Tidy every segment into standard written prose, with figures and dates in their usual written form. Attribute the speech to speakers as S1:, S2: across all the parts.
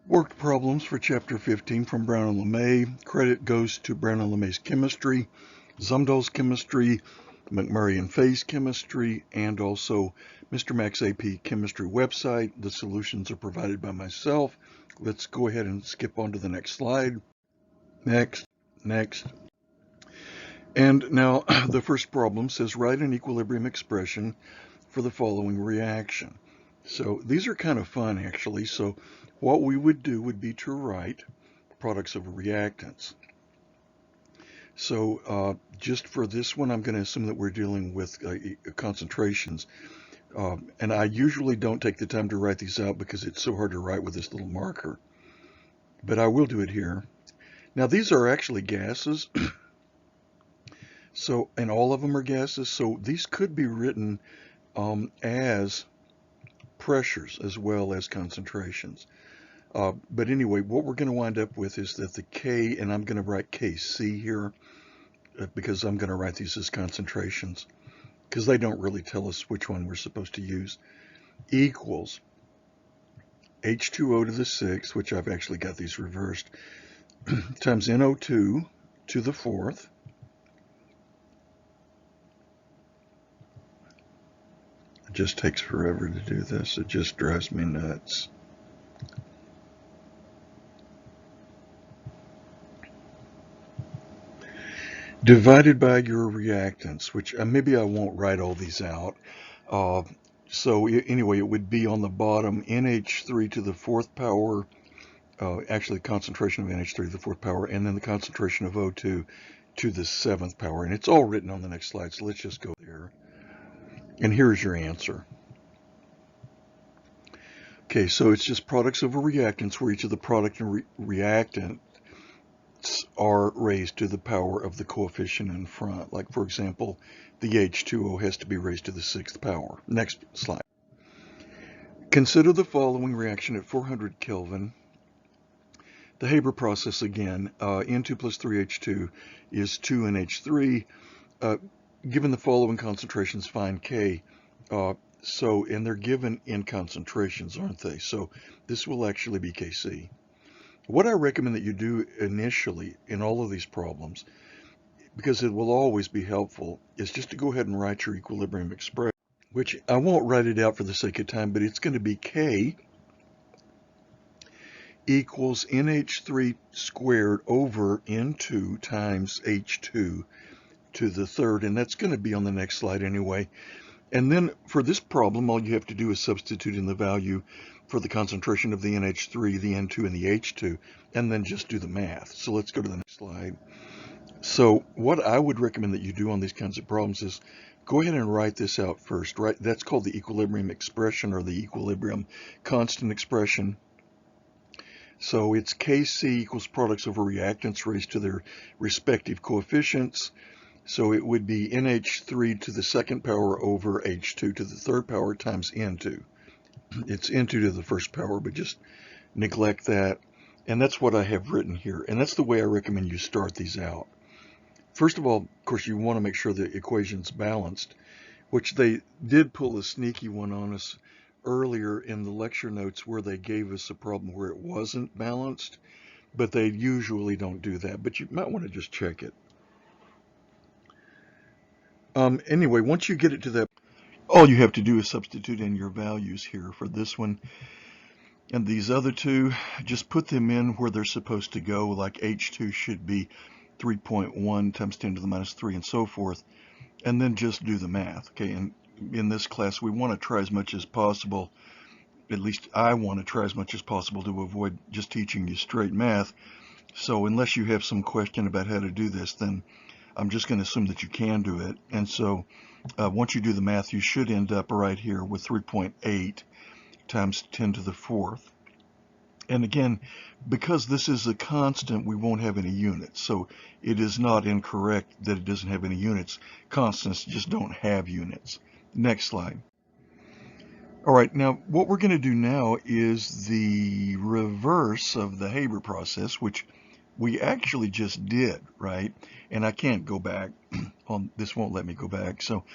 S1: Worked problems for Chapter 15 from Brown and LeMay. Credit goes to Brown and LeMay's chemistry, Zumdahl's chemistry, McMurray and Fay's chemistry, and also Mr. Max AP chemistry website. The solutions are provided by myself. Let's go ahead and skip on to the next slide. Next. And now the first problem says write an equilibrium expression for the following reaction. So these are kind of fun actually. So what we would do would be to write products of reactants. So just for this one, I'm going to assume that we're dealing with concentrations. And I usually don't take the time to write these out because it's so hard to write with this little marker. But I will do it here. Now these are actually gases. So, and all of them are gases. So these could be written as pressures as well as concentrations. But anyway, what we're going to wind up with is that the K, and I'm going to write Kc here because I'm going to write these as concentrations because they don't really tell us which one we're supposed to use, equals H2O to the 6th, which I've actually got these reversed, times NO2 to the 4th, it just takes forever to do this. It just drives me nuts. Divided by your reactants, which maybe I won't write all these out. So anyway, it would be on the bottom NH3 to the 4th power, actually concentration of NH3 to the 4th power, and then the concentration of O2 to the 7th power. And it's all written on the next slide, so let's just go there. And here's your answer. Okay, so it's just products over reactants where each of the product and reactant are raised to the power of the coefficient in front. Like, for example, the H2O has to be raised to the 6th power. Next slide. Consider the following reaction at 400 Kelvin. The Haber process again, N2 plus 3H2 is 2NH3. Given the following concentrations, find K. And they're given in concentrations, aren't they? So this will actually be Kc. What I recommend that you do initially in all of these problems, because it will always be helpful, is just to go ahead and write your equilibrium expression, which I won't write it out for the sake of time, but it's going to be K equals NH3 squared over N2 times H2 to the 3rd, and that's going to be on the next slide anyway. And then for this problem, all you have to do is substitute in the value for the concentration of the NH3, the N2, and the H2, and then just do the math. So let's go to the next slide. So what I would recommend that you do on these kinds of problems is go ahead and write this out first, right? That's called the equilibrium expression or the equilibrium constant expression. So it's Kc equals products over reactants raised to their respective coefficients. So it would be NH3 to the 2nd power over H2 to the 3rd power times N2. It's N2 to the 1st power, but just neglect that. And that's what I have written here. And that's the way I recommend you start these out. First of all, of course, you want to make sure the equation's balanced, which they did pull a sneaky one on us earlier in the lecture notes where they gave us a problem where it wasn't balanced, but they usually don't do that. But you might want to just check it. Anyway, once you get it to that, all you have to do is substitute in your values here for this one. And these other two, just put them in where they're supposed to go, like H2 should be 3.1 times 10 to the minus 3 and so forth. And then just do the math, okay? And in this class, we want to try as much as possible, at least I want to try as much as possible to avoid just teaching you straight math. So unless you have some question about how to do this, then I'm just going to assume that you can do it. And so once you do the math, you should end up right here with 3.8 times 10 to the 4th. And again, because this is a constant, we won't have any units. So it is not incorrect that it doesn't have any units. Constants just don't have units. Next slide. All right, now what we're going to do now is the reverse of the Haber process, which we actually just did, right? And I can't go back on this, won't let me go back. So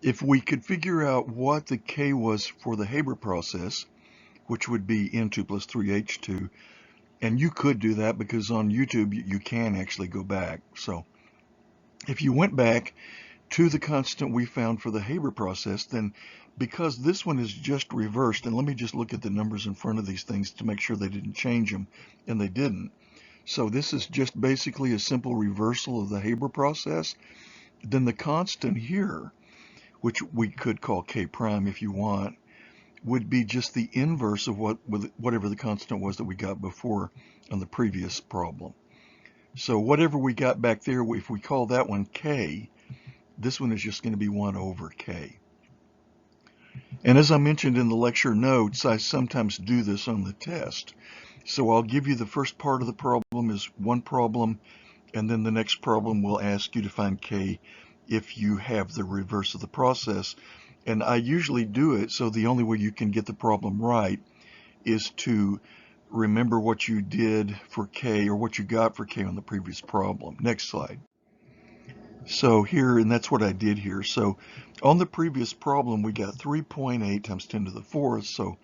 S1: if we could figure out what the K was for the Haber process, which would be N2 plus 3H2. And you could do that because on YouTube you can actually go back. So if you went back to the constant we found for the Haber process, then because this one is just reversed, and let me just look at the numbers in front of these things to make sure they didn't change them, and they didn't. So this is just basically a simple reversal of the Haber process. Then the constant here, which we could call K prime if you want, would be just the inverse of whatever the constant was that we got before on the previous problem. So whatever we got back there, if we call that one K, this one is just going to be 1 over K. And as I mentioned in the lecture notes, I sometimes do this on the test. So I'll give you the first part of the problem is one problem, and then the next problem will ask you to find K if you have the reverse of the process. And I usually do it so the only way you can get the problem right is to remember what you did for K or what you got for K on the previous problem. Next slide. So here, and that's what I did here. So on the previous problem, we got 3.8 times 10 to the fourth. So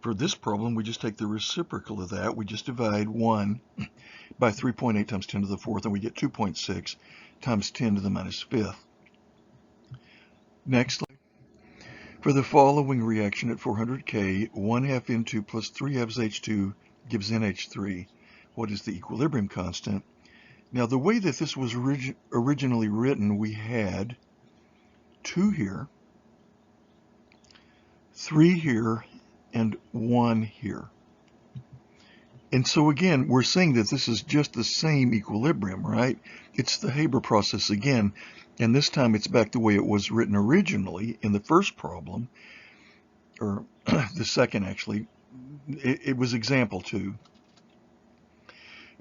S1: for this problem, we just take the reciprocal of that. We just divide 1 by 3.8 times 10 to the fourth, and we get 2.6 times 10 to the minus fifth. Next slide. For the following reaction at 400 K, 1/2 N2 plus 3/2 H2 gives NH3. What is the equilibrium constant? Now, the way that this was originally written, we had 2 here, 3 here, and 1 here. And so again, we're saying that this is just the same equilibrium, right? It's the Haber process again, and this time it's back the way it was written originally in the first problem, or the second actually. It was example 2.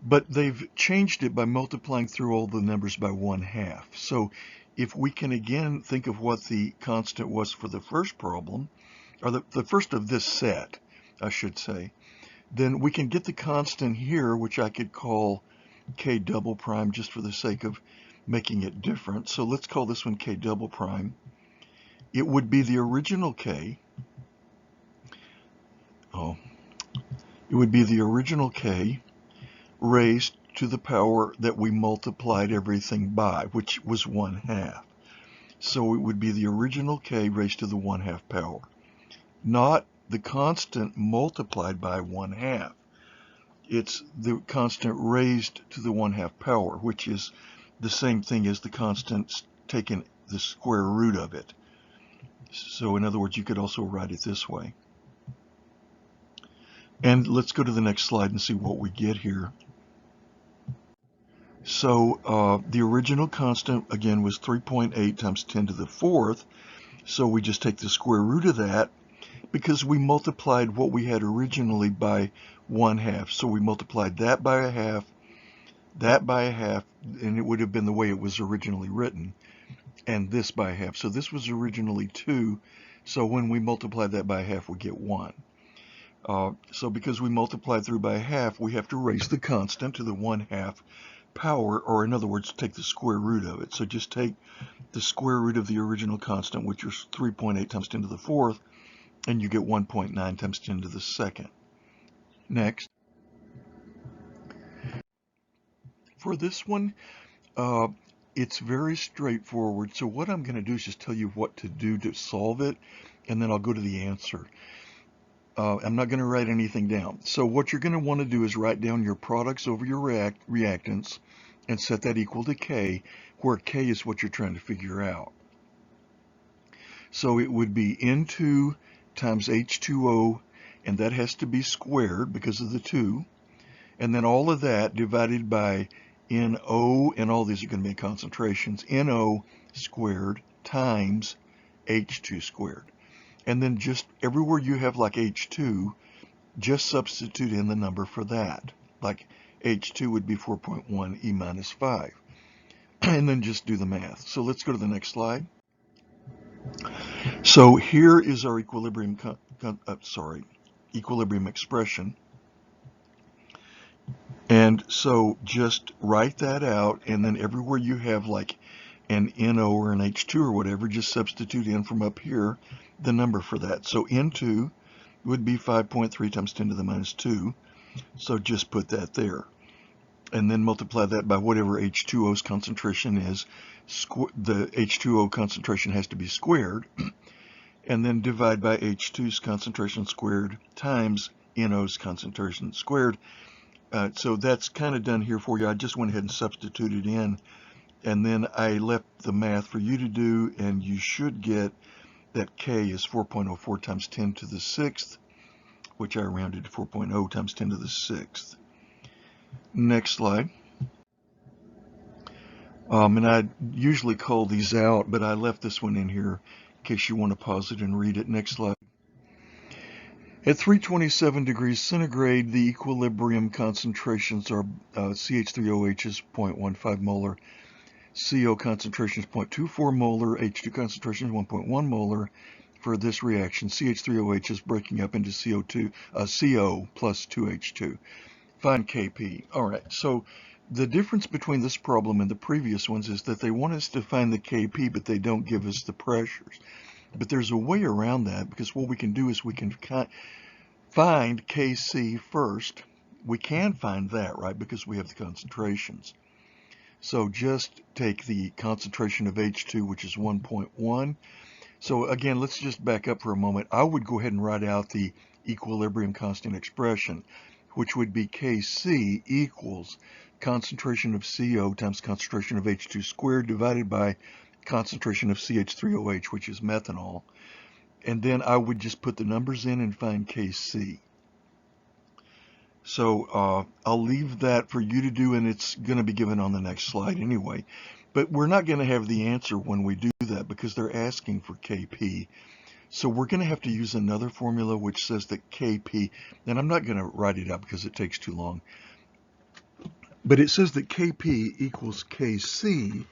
S1: But they've changed it by multiplying through all the numbers by 1/2. So if we can again think of what the constant was for the first problem, or the first of this set, I should say, then we can get the constant here, which I could call K double prime just for the sake of making it different. So let's call this one K double prime. It would be the original K. It would be the original K raised to the power that we multiplied everything by, which was 1/2. So it would be the original K raised to the 1/2 power, not the constant multiplied by 1/2. It's the constant raised to the 1/2 power, which is the same thing as the constant taking the square root of it. So in other words, you could also write it this way. And let's go to the next slide and see what we get here. So the original constant, again, was 3.8 times 10 to the fourth. So we just take the square root of that because we multiplied what we had originally by 1/2. So we multiplied that by 1/2, that by 1/2, and it would have been the way it was originally written, and this by 1/2. So this was originally 2. So when we multiply that by 1/2, we get 1. So because we multiplied through by 1/2, we have to raise the constant to the 1/2 power, or in other words, take the square root of it. So just take the square root of the original constant, which is 3.8 times 10 to the fourth, and you get 1.9 times 10 to the second. Next. For this one, it's very straightforward. So what I'm going to do is just tell you what to do to solve it, and then I'll go to the answer. I'm not going to write anything down. So what you're going to want to do is write down your products over your reactants and set that equal to K, where K is what you're trying to figure out. So it would be N2 times H2O, and that has to be squared because of the 2. And then all of that divided by NO, and all these are going to be concentrations, NO squared times H2 squared. And then just everywhere you have like H2, just substitute in the number for that. Like H2 would be 4.1 E minus 5. And then just do the math. So let's go to the next slide. So here is our equilibrium expression. And so just write that out, and then everywhere you have like an NO or an H2 or whatever, just substitute in from up here the number for that. So N2 would be 5.3 times 10 to the minus 2. So just put that there. And then multiply that by whatever H2O's concentration is. The H2O concentration has to be squared. And then divide by H2's concentration squared times NO's concentration squared. So that's kind of done here for you. I just went ahead and substituted in. And then I left the math for you to do, and you should get that K is 4.04 times 10 to the 6th, which I rounded to 4.0 times 10 to the 6th. Next slide. And I usually call these out, but I left this one in here in case you want to pause it and read it. Next slide. At 327 degrees centigrade, the equilibrium concentrations are CH3OH is 0.15 molar, CO concentration is 0.24 molar, H2 concentration is 1.1 molar. For this reaction, CH3OH is breaking up into CO plus 2H2. Find Kp. All right, so the difference between this problem and the previous ones is that they want us to find the Kp, but they don't give us the pressures. But there's a way around that, because what we can do is we can find Kc first. We can find that, right, because we have the concentrations. So just take the concentration of H2, which is 1.1. So again, let's just back up for a moment. I would go ahead and write out the equilibrium constant expression, which would be Kc equals concentration of CO times concentration of H2 squared divided by concentration of CH3OH, which is methanol. And then I would just put the numbers in and find Kc. So I'll leave that for you to do, and it's going to be given on the next slide anyway. But we're not going to have the answer when we do that because they're asking for Kp. So we're going to have to use another formula which says that Kp, and I'm not going to write it out because it takes too long, but it says that Kp equals Kc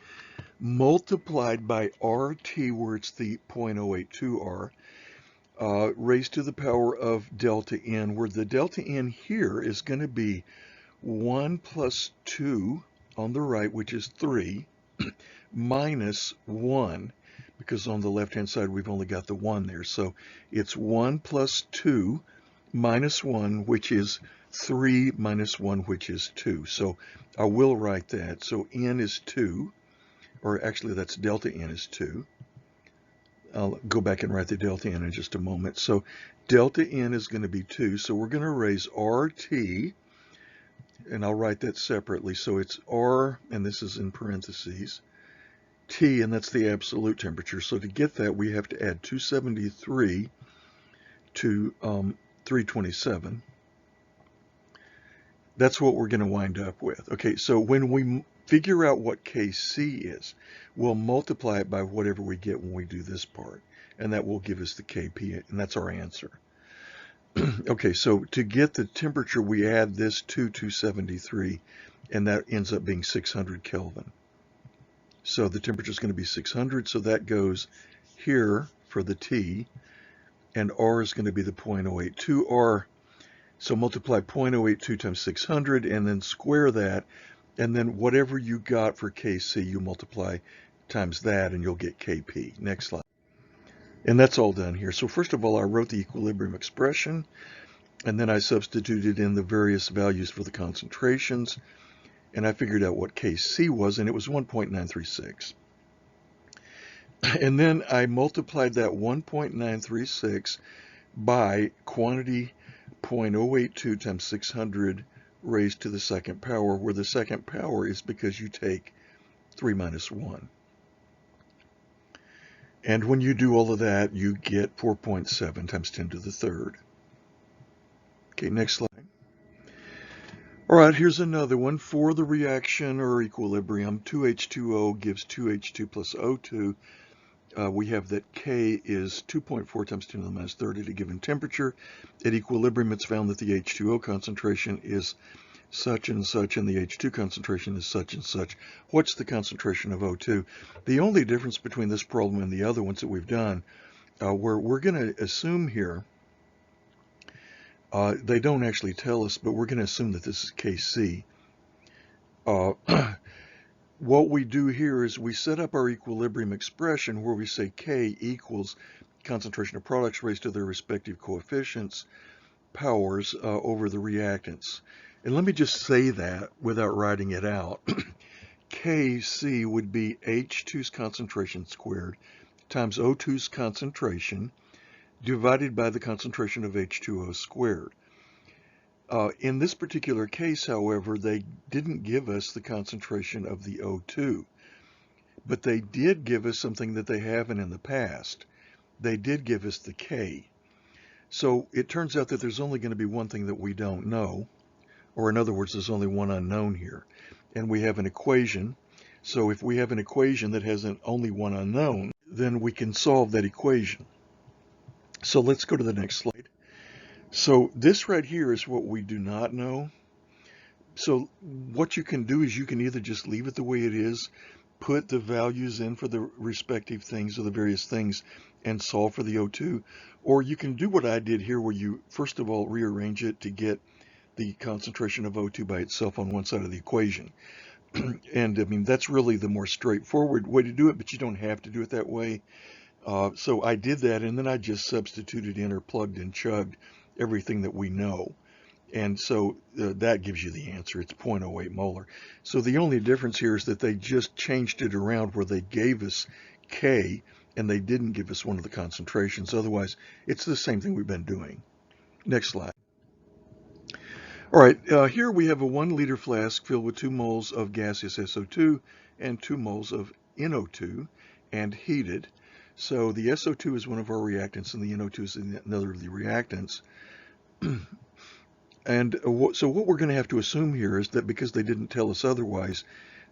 S1: multiplied by RT, where it's the 0.082R, raised to the power of delta N, where the delta N here is going to be 1 plus 2 on the right, which is 3, minus 1, because on the left-hand side we've only got the 1 there. So it's 1 plus 2 minus 1, which is 3 minus 1, which is 2. So I will write that. So N is 2, or actually that's delta N is 2. I'll go back and write the delta N in just a moment. So delta N is going to be 2. So we're going to raise RT, and I'll write that separately. So it's R, and this is in parentheses, T, and that's the absolute temperature. So to get that, we have to add 273 to 327. That's what we're going to wind up with. Okay, so when we figure out what Kc is, we'll multiply it by whatever we get when we do this part, and that will give us the Kp, and that's our answer. Okay, so to get the temperature, we add this to 273, and that ends up being 600 Kelvin. So the temperature is going to be 600, so that goes here for the T, and R is going to be the 0.082R. So multiply 0.082 times 600, and then square that, and then whatever you got for Kc, you multiply times that, and you'll get Kp. Next slide. And that's all done here. So first of all, I wrote the equilibrium expression, and then I substituted in the various values for the concentrations, and I figured out what Kc was, and it was 1.936. And then I multiplied that 1.936 by quantity 0.082 times 600 raised to the second power, where the second power is because you take 3 minus 1. And when you do all of that, you get 4.7 times 10 to the third. Okay, next slide. All right, here's another one. For the reaction or equilibrium, 2H2O gives 2H2 plus O2. We have that K is 2.4 times 10 to the minus 30 at a given temperature. At equilibrium, it's found that the H2O concentration is such and such, and the H2 concentration is such and such. What's the concentration of O2? The only difference between this problem and the other ones that we've done, we're going to assume here, they don't actually tell us, but we're going to assume that this is Kc. What we do here is we set up our equilibrium expression where we say K equals concentration of products raised to their respective coefficients, powers over the reactants. And let me just say that without writing it out. Kc would be H2's concentration squared times O2's concentration divided by the concentration of H2O squared. In this particular case, however, they didn't give us the concentration of the O2, but they did give us something that they haven't in the past. They did give us the K. So it turns out that there's only going to be one thing that we don't know, or in other words, there's only one unknown here. And we have an equation. So if we have an equation that has only one unknown, then we can solve that equation. So let's go to the next slide. So this right here is what we do not know. So what you can do is you can either just leave it the way it is, put the values in for the respective things or the various things and solve for the O2, or you can do what I did here where you first of all rearrange it to get the concentration of O2 by itself on one side of the equation. And I mean, that's really the more straightforward way to do it, but you don't have to do it that way. So I did that, and then I just substituted in or plugged and chugged everything that we know. And so that gives you the answer. It's 0.08 molar. So the only difference here is that they just changed it around where they gave us K and they didn't give us one of the concentrations. Otherwise, it's the same thing we've been doing. Next slide. All right, here we have a 1 liter flask filled with 2 moles of gaseous SO2 and 2 moles of NO2 and heated. So the SO2 is one of our reactants and the NO2 is another of the reactants. And so what we're going to have to assume here is that because they didn't tell us otherwise,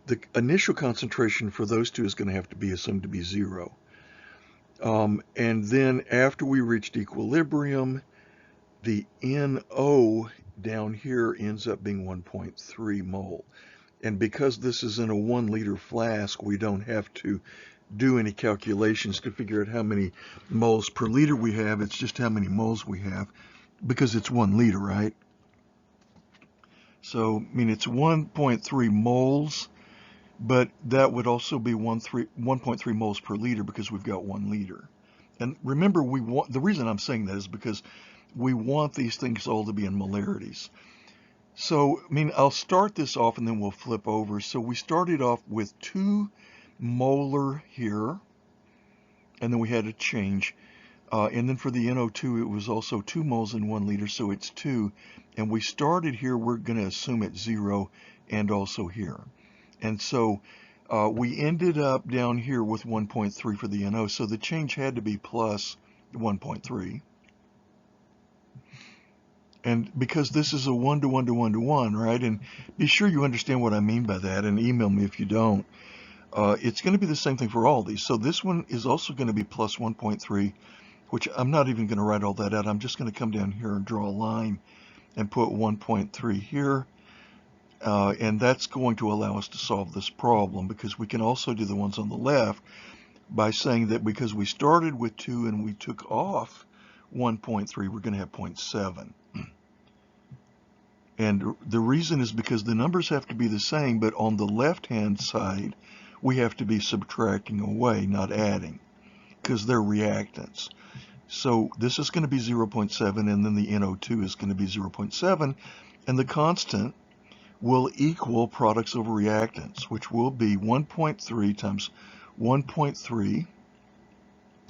S1: the initial concentration for those two is going to have to be assumed to be 0. And then after we reached equilibrium, the NO down here ends up being 1.3 mole. And because this is in a 1 liter flask, we don't have to do any calculations to figure out how many moles per liter we have. It's just how many moles we have because it's 1 liter, right? So, I mean, it's 1.3 moles, but that would also be 1.3 moles per liter because we've got 1 liter. And remember, the reason I'm saying that is because we want these things all to be in molarities. So, I mean, I'll start this off and then we'll flip over. So we started off with 2 molar here, and then we had a change. And then for the NO2, it was also 2 moles in 1 liter, so it's 2. And we started here, we're going to assume it's 0, and also here. And so we ended up down here with 1.3 for the NO, so the change had to be plus 1.3. And because this is a 1 to 1 to 1 to 1, right? And be sure you understand what I mean by that, and email me if you don't. It's going to be the same thing for all these. So this one is also going to be plus 1.3, which I'm not even going to write all that out. I'm just going to come down here and draw a line and put 1.3 here. And that's going to allow us to solve this problem because we can also do the ones on the left by saying that because we started with 2 and we took off 1.3, we're going to have 0.7. And the reason is because the numbers have to be the same, but on the left-hand side, we have to be subtracting away, not adding, because they're reactants. So this is going to be 0.7, and then the NO2 is going to be 0.7, and the constant will equal products over reactants, which will be 1.3 times 1.3.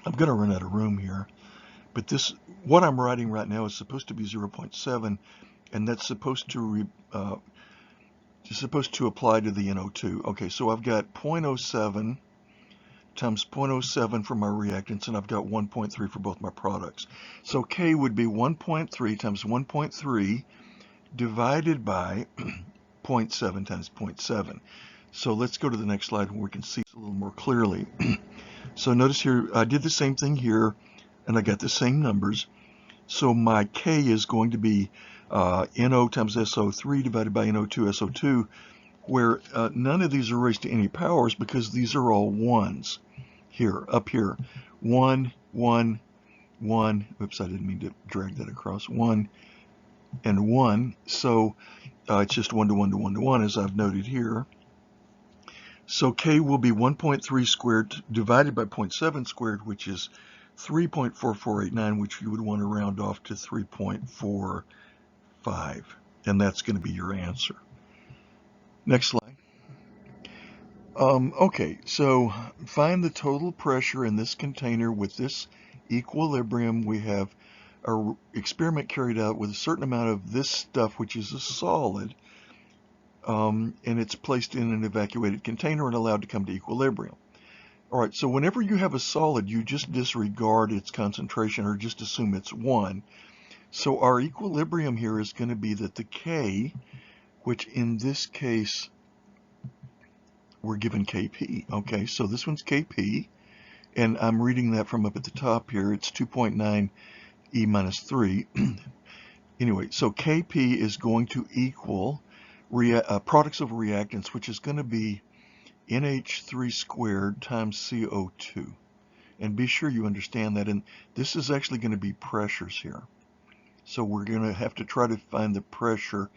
S1: I'm going to run out of room here, but this, what I'm writing right now is supposed to be 0.7, and that's supposed to apply to the NO2. Okay, so I've got 0.07 times 0.07 for my reactants, and I've got 1.3 for both my products. So K would be 1.3 times 1.3 divided by 0.7 times 0.7. So let's go to the next slide where we can see a little more clearly. So notice here, I did the same thing here, and I got the same numbers. So my K is going to be NO times SO3 divided by NO2 SO2, where none of these are raised to any powers because these are all ones here, up here. 1, 1, 1. Oops, I didn't mean to drag that across. 1 and 1. So it's just 1 to 1 to 1 to 1, as I've noted here. So K will be 1.3 squared divided by 0.7 squared, which is 3.4489, which you would want to round off to 3.45, and that's going to be your answer. Next slide. Okay, so find the total pressure in this container with this equilibrium. We have an experiment carried out with a certain amount of this stuff, which is a solid, and it's placed in an evacuated container and allowed to come to equilibrium. All right, so whenever you have a solid, you just disregard its concentration or just assume it's 1. So our equilibrium here is going to be that the K, which in this case, we're given Kp. Okay, so this one's Kp, and I'm reading that from up at the top here. It's 2.9 E minus 3. Anyway, so Kp is going to equal products of reactants, which is going to be NH3 squared times CO2. And be sure you understand that. And this is actually going to be pressures here. So we're going to have to try to find the pressure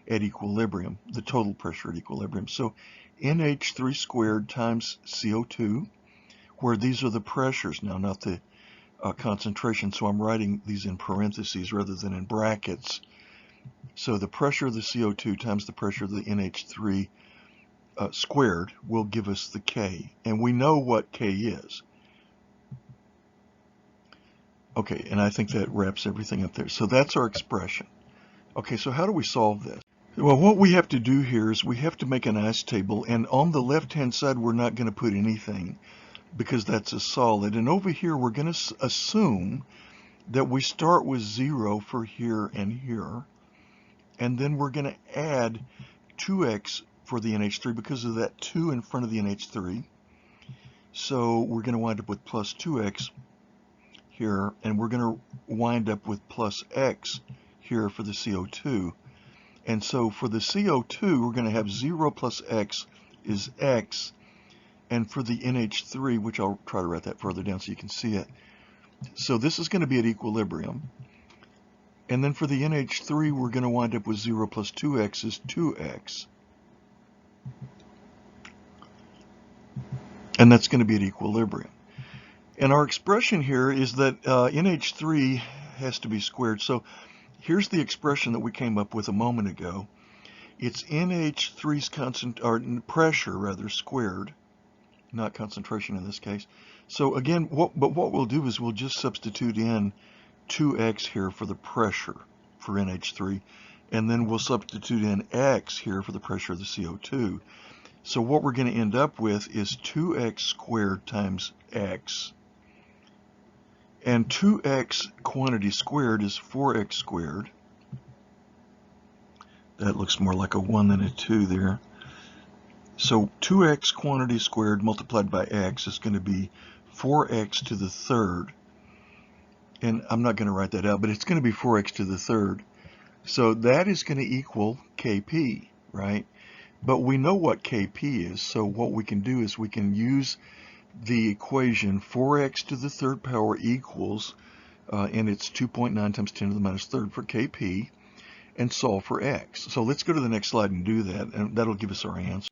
S1: at equilibrium, the total pressure at equilibrium. So NH3 squared times CO2, where these are the pressures now, not the concentration. So I'm writing these in parentheses rather than in brackets. So the pressure of the CO2 times the pressure of the NH3 squared will give us the K, and we know what K is. Okay, and I think that wraps everything up there. So that's our expression. Okay, so how do we solve this? Well, what we have to do here is we have to make an ice table, and on the left-hand side we're not going to put anything because that's a solid, and over here we're going to assume that we start with 0 for here and here, and then we're going to add 2x for the NH3 because of that 2 in front of the NH3. So we're going to wind up with plus 2x here, and we're going to wind up with plus x here for the CO2. And so for the CO2, we're going to have 0 plus x is x, and for the NH3, which I'll try to write that further down so you can see it. So this is going to be at equilibrium. And then for the NH3, we're going to wind up with 0 plus 2x is 2x. And that's going to be at equilibrium. And our expression here is that NH3 has to be squared. So here's the expression that we came up with a moment ago. It's NH3's pressure squared, not concentration in this case. So again, what we'll do is we'll just substitute in 2x here for the pressure for NH3, and then we'll substitute in x here for the pressure of the CO2. So what we're going to end up with is 2x squared times x. And 2x quantity squared is 4x squared. That looks more like a 1 than a 2 there. So 2x quantity squared multiplied by x is going to be 4x to the third. And I'm not going to write that out, but it's going to be 4x to the third. So that is going to equal Kp, right? But we know what Kp is, so what we can do is we can use the equation 4x to the third power equals, and it's 2.9 times 10 to the minus third for Kp, and solve for x. So let's go to the next slide and do that, and that'll give us our answer.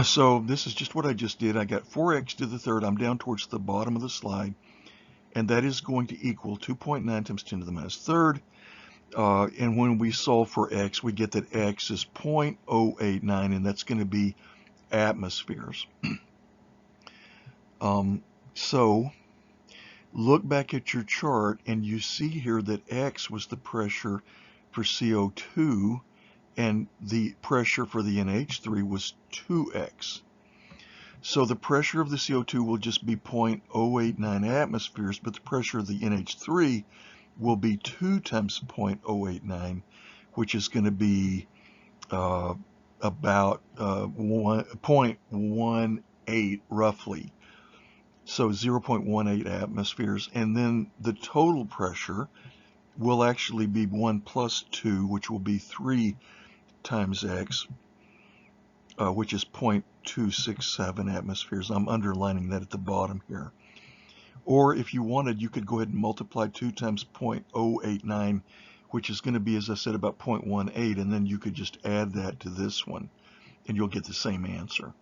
S1: So this is just what I just did. I got 4x to the third. I'm down towards the bottom of the slide, and that is going to equal 2.9 times 10 to the minus third. And when we solve for x, we get that x is 0.089, and that's going to be atmospheres. So look back at your chart, and you see here that x was the pressure for CO2, and the pressure for the NH3 was 2x. So the pressure of the CO2 will just be 0.089 atmospheres, but the pressure of the NH3 will be 2 times 0.089, which is going to be about 0.18 roughly. So 0.18 atmospheres. And then the total pressure will actually be 1 plus 2, which will be 3 times x, which is 0.267 atmospheres. I'm underlining that at the bottom here. Or if you wanted, you could go ahead and multiply 2 times 0.089, which is going to be, as I said, about 0.18, and then you could just add that to this one, and you'll get the same answer.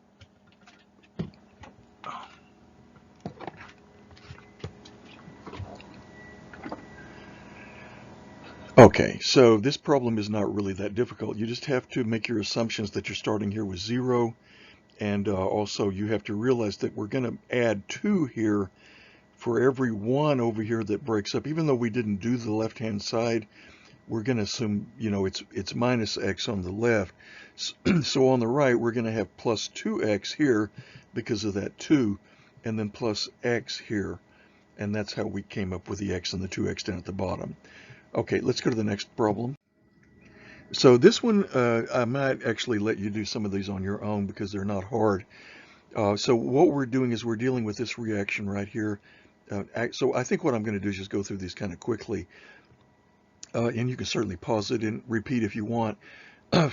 S1: Okay, so this problem is not really that difficult. You just have to make your assumptions that you're starting here with 0, and also you have to realize that we're going to add 2 here for every 1 over here that breaks up. Even though we didn't do the left-hand side, we're going to assume, it's minus x on the left. So on the right, we're going to have plus 2x here because of that 2, and then plus x here. And that's how we came up with the x and the 2x down at the bottom. Okay, let's go to the next problem. So this one, I might actually let you do some of these on your own because they're not hard. So what we're doing is we're dealing with this reaction right here. So I think what I'm going to do is just go through these kind of quickly. And you can certainly pause it and repeat if you want.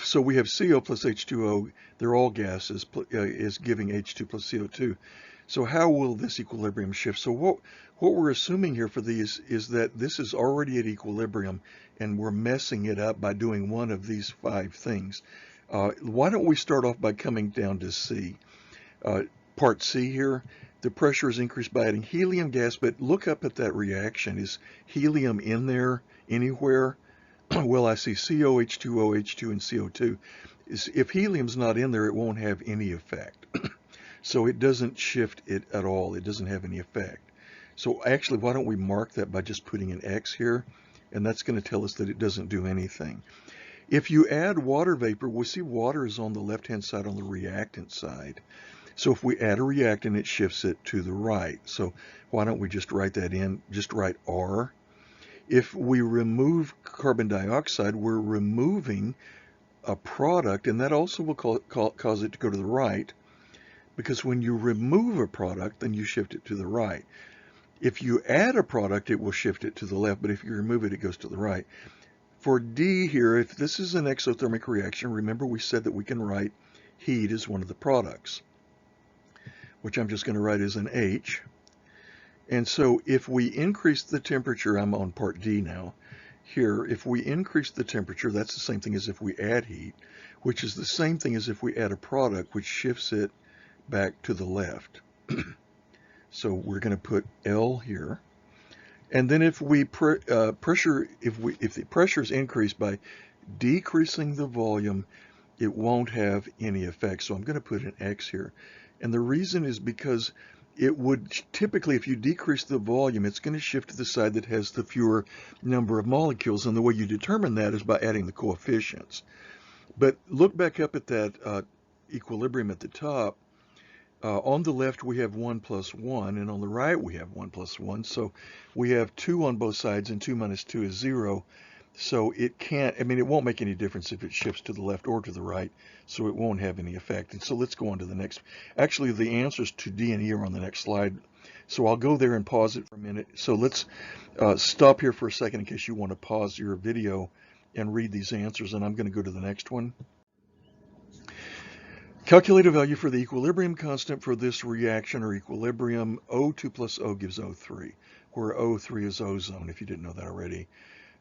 S1: So we have CO plus H2O, they're all gases, is giving H2 plus CO2. So how will this equilibrium shift? So what we're assuming here for these is that this is already at equilibrium and we're messing it up by doing one of these 5 things. Why don't we start off by coming down to C? Part C here, the pressure is increased by adding helium gas, but look up at that reaction. Is helium in there anywhere? Well, I see CO, H2O, H2, and CO2. If helium's not in there, it won't have any effect. So it doesn't shift it at all. It doesn't have any effect. So actually, why don't we mark that by just putting an X here? And that's going to tell us that it doesn't do anything. If you add water vapor, we see water is on the left-hand side on the reactant side. So if we add a reactant, it shifts it to the right. So why don't we just write that in? Just write R. If we remove carbon dioxide, we're removing a product, and that also will cause it to go to the right, because when you remove a product, then you shift it to the right. If you add a product, it will shift it to the left, but if you remove it, it goes to the right. For D here, if this is an exothermic reaction, remember we said that we can write heat as one of the products, which I'm just going to write as an H. And so if we increase the temperature, I'm on part D now, here, if we increase the temperature, that's the same thing as if we add heat, which is the same thing as if we add a product, which shifts it back to the left. So we're going to put L here. And then if we if the pressure is increased by decreasing the volume, it won't have any effect. So I'm going to put an X here. And the reason is because it would typically, if you decrease the volume, it's going to shift to the side that has the fewer number of molecules. And the way you determine that is by adding the coefficients. But look back up at that equilibrium at the top. On the left, we have 1 plus 1, and on the right, we have 1 plus 1. So we have 2 on both sides, and 2 minus 2 is 0. So it can't, it won't make any difference if it shifts to the left or to the right, so it won't have any effect. And so let's go on to the next. Actually, the answers to D and E are on the next slide. So I'll go there and pause it for a minute. So let's stop here for a second in case you want to pause your video and read these answers, and I'm going to go to the next one. Calculate a value for the equilibrium constant for this reaction or equilibrium. O2 plus O gives O3, where O3 is ozone, if you didn't know that already.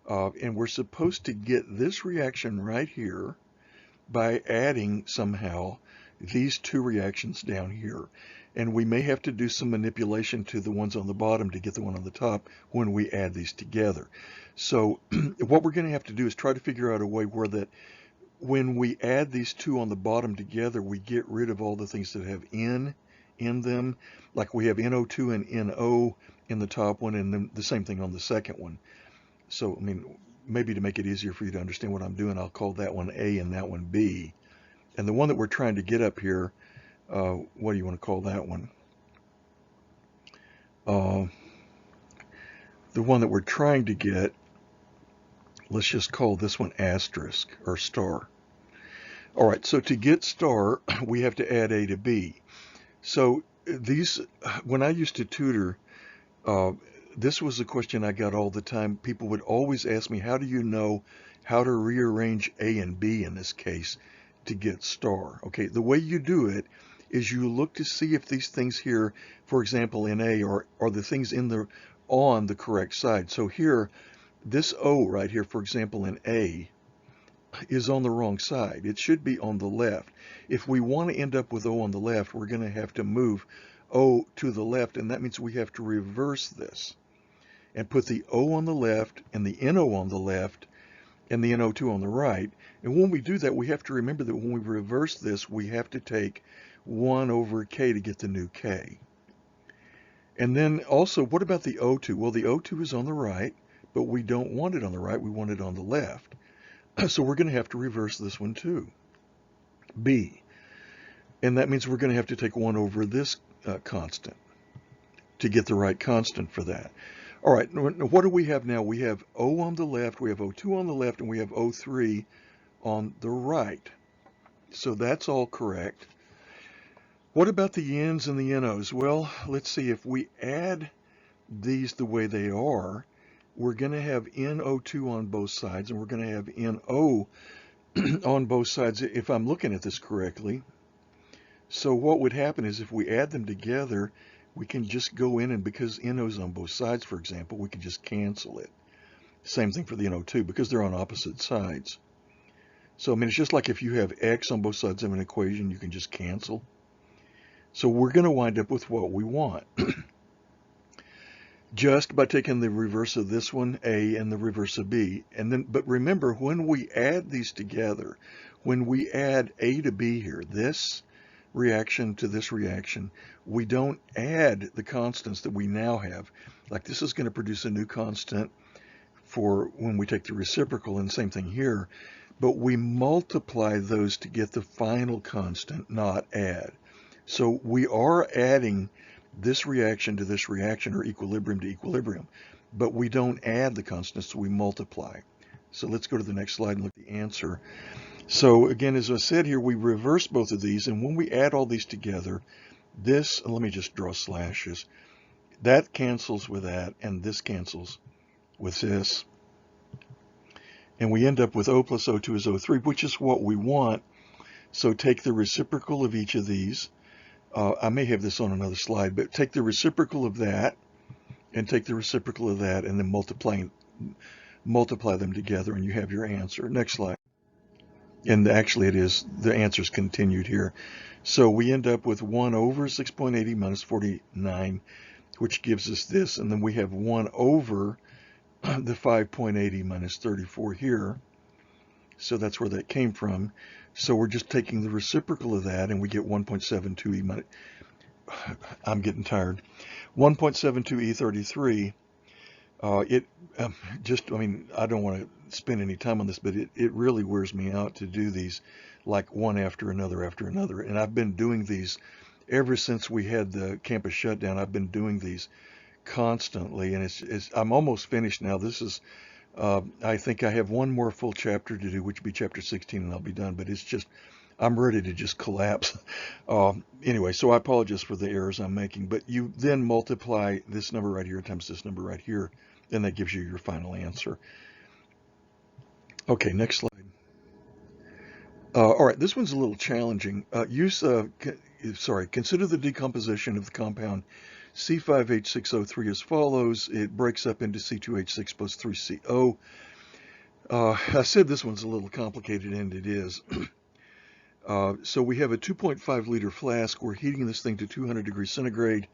S1: And we're supposed to get this reaction right here by adding somehow these 2 reactions down here. And we may have to do some manipulation to the ones on the bottom to get the one on the top when we add these together. So what we're going to have to do is try to figure out a way where that when we add these 2 on the bottom together, we get rid of all the things that have N in them. Like we have NO2 and NO in the top one, and then the same thing on the second one. So, maybe to make it easier for you to understand what I'm doing, I'll call that one A and that one B. And the one that we're trying to get up here, what do you want to call that one? The one that we're trying to get, let's just call this one asterisk or star. All right, so to get star, we have to add A to B. So these, when I used to tutor, this was a question I got all the time. People would always ask me, how do you know how to rearrange A and B in this case to get star? Okay, the way you do it is you look to see if these things here, for example, in A, are the things on the correct side. So here, this O right here, for example, in A, is on the wrong side. It should be on the left. If we want to end up with O on the left, we're going to have to move O to the left, and that means we have to reverse this and put the O on the left and the NO on the left, and the NO2 on the right. And when we do that, we have to remember that when we reverse this, we have to take 1 over K to get the new K. And then also, what about the O2? Well, the O2 is on the right, but we don't want it on the right, we want it on the left. So we're going to have to reverse this one too, B. And that means we're going to have to take 1 over this constant to get the right constant for that. All right, what do we have now? We have O on the left, we have O2 on the left, and we have O3 on the right. So that's all correct. What about the N's and the NO's? Well, let's see, if we add these the way they are, we're going to have NO2 on both sides, and we're going to have NO on both sides, if I'm looking at this correctly. So what would happen is if we add them together, we can just go in, and because NO's on both sides, for example, we can just cancel it. Same thing for the NO2, because they're on opposite sides. So, I mean, it's just like if you have X on both sides of an equation, you can just cancel. So we're going to wind up with what we want. Just by taking the reverse of this one, A, and the reverse of B. And then, but remember, when we add these together, when we add A to B here, this reaction to this reaction, we don't add the constants that we now have. Like this is going to produce a new constant for when we take the reciprocal, and same thing here, but we multiply those to get the final constant, not add. So we are adding this reaction to this reaction, or equilibrium to equilibrium, but we don't add the constants, so we multiply. So let's go to the next slide and look at the answer. So again, as I said here, we reverse both of these, and when we add all these together, this, let me just draw slashes, that cancels with that, and this cancels with this. And we end up with O plus O2 is O3, which is what we want. So take the reciprocal of each of these. I may have this on another slide, but take the reciprocal of that, and take the reciprocal of that, and then multiply them together, and you have your answer. Next slide. And actually it is, the answer's continued here. So we end up with 1 over 6.80 minus 49, which gives us this, and then we have 1 over the 5.80 minus 34 here. So that's where that came from. So we're just taking the reciprocal of that, and we get 1.72 e minus, I'm getting tired, 1.72 e33. I mean, I don't want to spend any time on this, but it really wears me out to do these like one after another after another. And I've been doing these ever since we had the campus shutdown. I've been doing these constantly, and I'm almost finished now. This is, I think I have one more full chapter to do, which would be chapter 16, and I'll be done. But it's just, I'm ready to just collapse. Anyway, so I apologize for the errors I'm making, but you then multiply this number right here times this number right here, and that gives you your final answer. Okay, next slide. All right, this one's a little challenging. Consider the decomposition of the compound C5H6O3 as follows. It breaks up into C2H6 plus 3CO. I said this one's a little complicated, and it is. So we have a 2.5 liter flask. We're heating this thing to 200 degrees centigrade.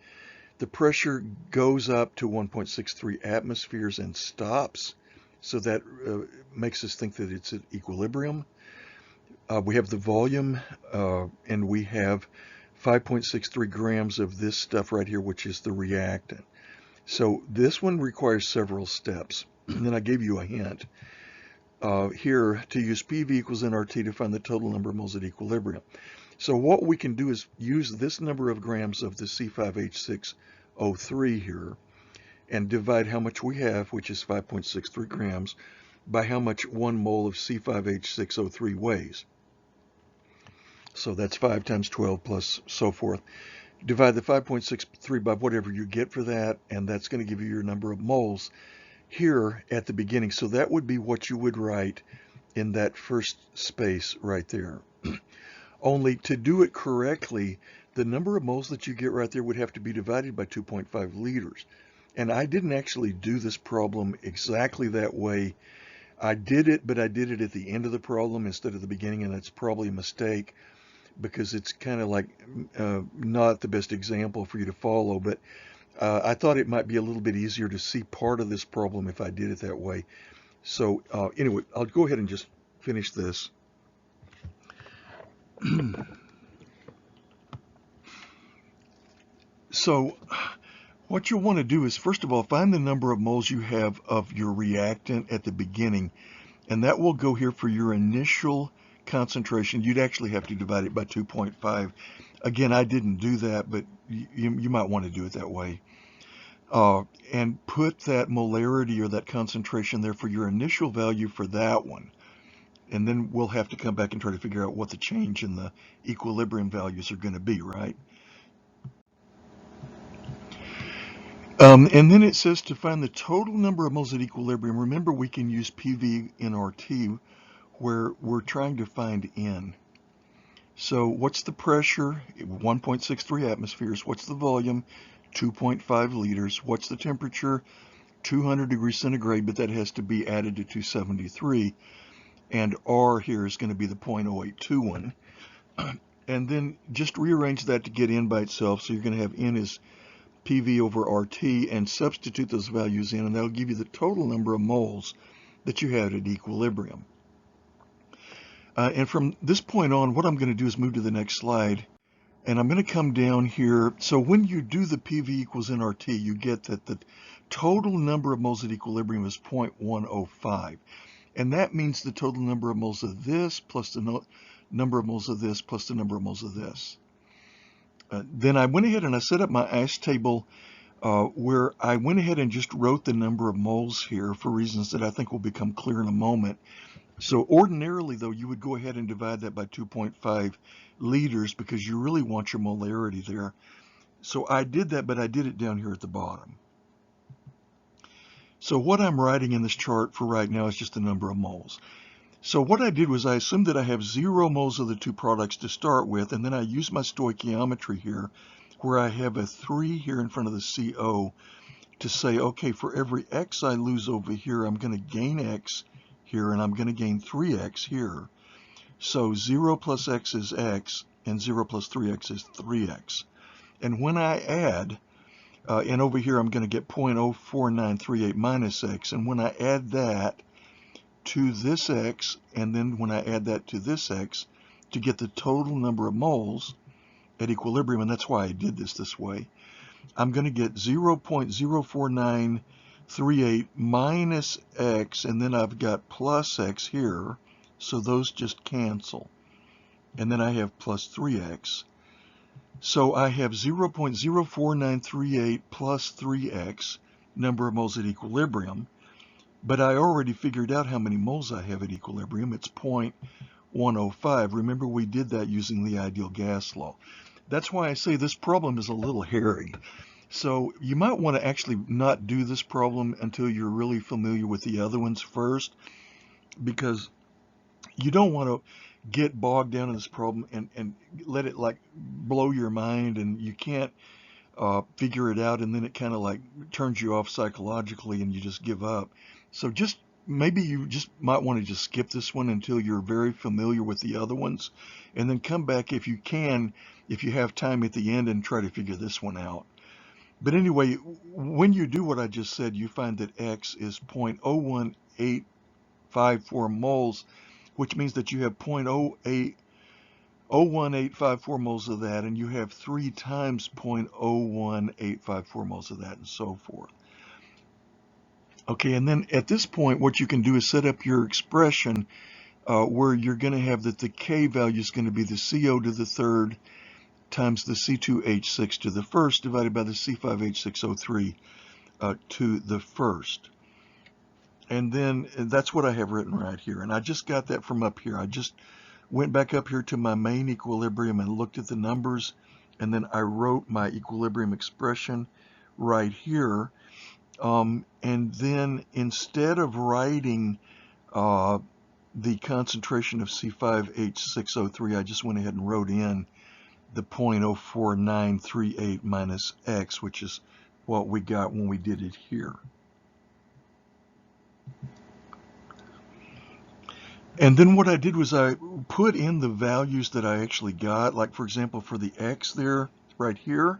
S1: The pressure goes up to 1.63 atmospheres and stops. So that makes us think that it's at equilibrium. We have the volume, and we have 5.63 grams of this stuff right here, which is the reactant. So this one requires several steps. And then I gave you a hint here to use PV equals nRT to find the total number of moles at equilibrium. So what we can do is use this number of grams of the C5H6O3 here and divide how much we have, which is 5.63 grams, by how much 1 mole of C5H6O3 weighs. So that's 5 times 12 plus so forth. Divide the 5.63 by whatever you get for that, and that's going to give you your number of moles here at the beginning. So that would be what you would write in that first space right there. Only to do it correctly, the number of moles that you get right there would have to be divided by 2.5 liters. And I didn't actually do this problem exactly that way. I did it, but I did it at the end of the problem instead of the beginning, and that's probably a mistake because it's kind of like not the best example for you to follow. But I thought it might be a little bit easier to see part of this problem if I did it that way. So anyway, I'll go ahead and just finish this. So what you'll want to do is, first of all, find the number of moles you have of your reactant at the beginning, and that will go here for your initial concentration. You'd actually have to divide it by 2.5. Again, I didn't do that, but you might want to do it that way. And put that molarity or that concentration there for your initial value for that one. And then we'll have to come back and try to figure out what the change in the equilibrium values are going to be, right? And then it says to find the total number of moles at equilibrium. Remember, we can use PV in RT where we're trying to find N. So what's the pressure? 1.63 atmospheres. What's the volume? 2.5 liters. What's the temperature? 200 degrees centigrade, but that has to be added to 273. And R here is going to be the 0.0821. And then just rearrange that to get N by itself. So you're going to have N is PV over RT, and substitute those values in, and that'll give you the total number of moles that you had at equilibrium. And from this point on, what I'm going to do is move to the next slide, and I'm going to come down here. So when you do the PV equals nRT, you get that the total number of moles at equilibrium is 0.105. And that means the total number of moles of this plus the number of moles of this plus the number of moles of this. Then I went ahead and I set up my ASH table where I went ahead and just wrote the number of moles here for reasons that I think will become clear in a moment. So ordinarily, though, you would go ahead and divide that by 2.5 liters because you really want your molarity there. So I did that, but I did it down here at the bottom. So what I'm writing in this chart for right now is just the number of moles. So what I did was I assumed that I have 0 moles of the two products to start with, and then I used my stoichiometry here, where I have a 3 here in front of the CO to say, okay, for every X I lose over here, I'm going to gain X here, and I'm going to gain 3X here. So 0 plus X is X, and 0 plus 3X is 3X. And when I add, and over here I'm going to get 0.04938 minus X, and when I add that to this X, and then when I add that to this X, to get the total number of moles at equilibrium, and that's why I did this way, I'm going to get 0.04938 minus X, and then I've got plus X here, so those just cancel. And then I have plus 3X. So I have 0.04938 plus 3X, number of moles at equilibrium, but I already figured out how many moles I have at equilibrium. It's 0.105. Remember, we did that using the ideal gas law. That's why I say this problem is a little hairy. So you might want to actually not do this problem until you're really familiar with the other ones first, because you don't want to get bogged down in this problem and let it like blow your mind, and you can't figure it out, and then it kind of like turns you off psychologically and you just give up. So just maybe you just might want to just skip this one until you're very familiar with the other ones, and then come back if you can, if you have time at the end, and try to figure this one out. But anyway, when you do what I just said, you find that X is 0.01854 moles, which means that you have 0.01854 moles of that, and you have 3 times 0.01854 moles of that, and so forth. Okay, and then at this point, what you can do is set up your expression where you're going to have that the K value is going to be the CO to the third times the C2H6 to the first divided by the C5H6O3 to the first. And then that's what I have written right here. And I just got that from up here. I just went back up here to my main equilibrium and looked at the numbers, and then I wrote my equilibrium expression right here. And then instead of writing the concentration of C5H6O3, I just went ahead and wrote in the 0.04938 minus X, which is what we got when we did it here. And then what I did was I put in the values that I actually got. Like, for example, for the X there, right here,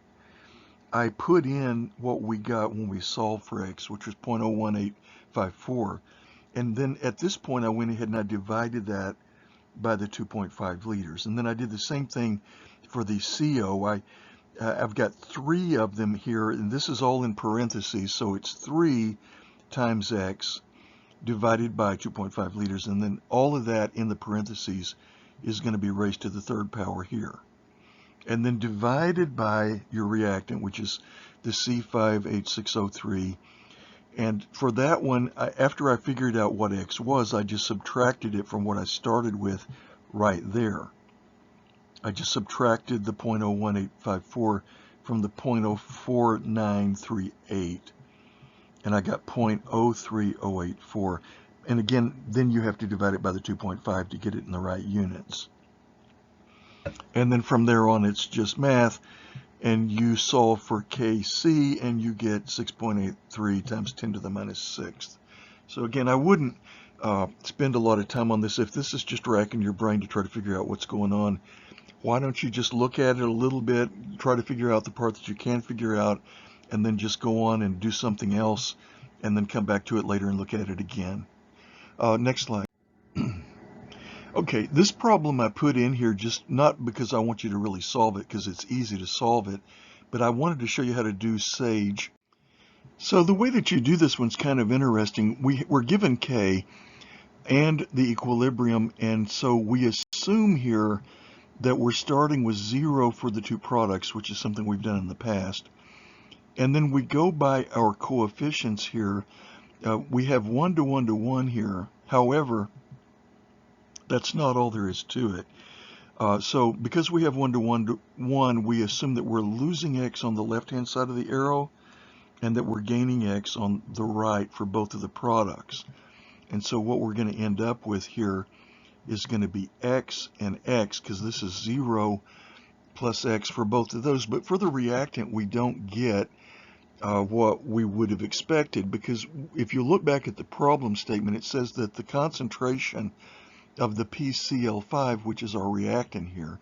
S1: I put in what we got when we solved for X, which was 0.01854. And then at this point, I went ahead and I divided that by the 2.5 liters. And then I did the same thing for the CO. I've got 3 of them here, and this is all in parentheses, so it's 3 times X divided by 2.5 liters, and then all of that in the parentheses is going to be raised to the 3rd power here. And then divided by your reactant, which is the C5H6O3. And for that one, after I figured out what X was, I just subtracted it from what I started with right there. I just subtracted the 0.01854 from the 0.04938, and I got 0.03084. And again, then you have to divide it by the 2.5 to get it in the right units. And then from there on, it's just math, and you solve for Kc, and you get 6.83 times 10 to the minus 6th. So again, I wouldn't spend a lot of time on this. If this is just racking your brain to try to figure out what's going on, why don't you just look at it a little bit, try to figure out the part that you can figure out, and then just go on and do something else, and then come back to it later and look at it again. Next slide. Okay, this problem I put in here just not because I want you to really solve it, because it's easy to solve it, but I wanted to show you how to do Sage. So the way that you do this one's kind of interesting. We're given K and the equilibrium, and so we assume here that we're starting with 0 for the 2 products, which is something we've done in the past. And then we go by our coefficients here. We have 1 to 1 to 1 here. However, that's not all there is to it. So because we have 1 to 1 to 1, we assume that we're losing X on the left-hand side of the arrow and that we're gaining X on the right for both of the products. And so what we're going to end up with here is going to be X and X, because this is 0 plus X for both of those. But for the reactant, we don't get what we would have expected, because if you look back at the problem statement, it says that the concentration of the PCl5, which is our reactant here,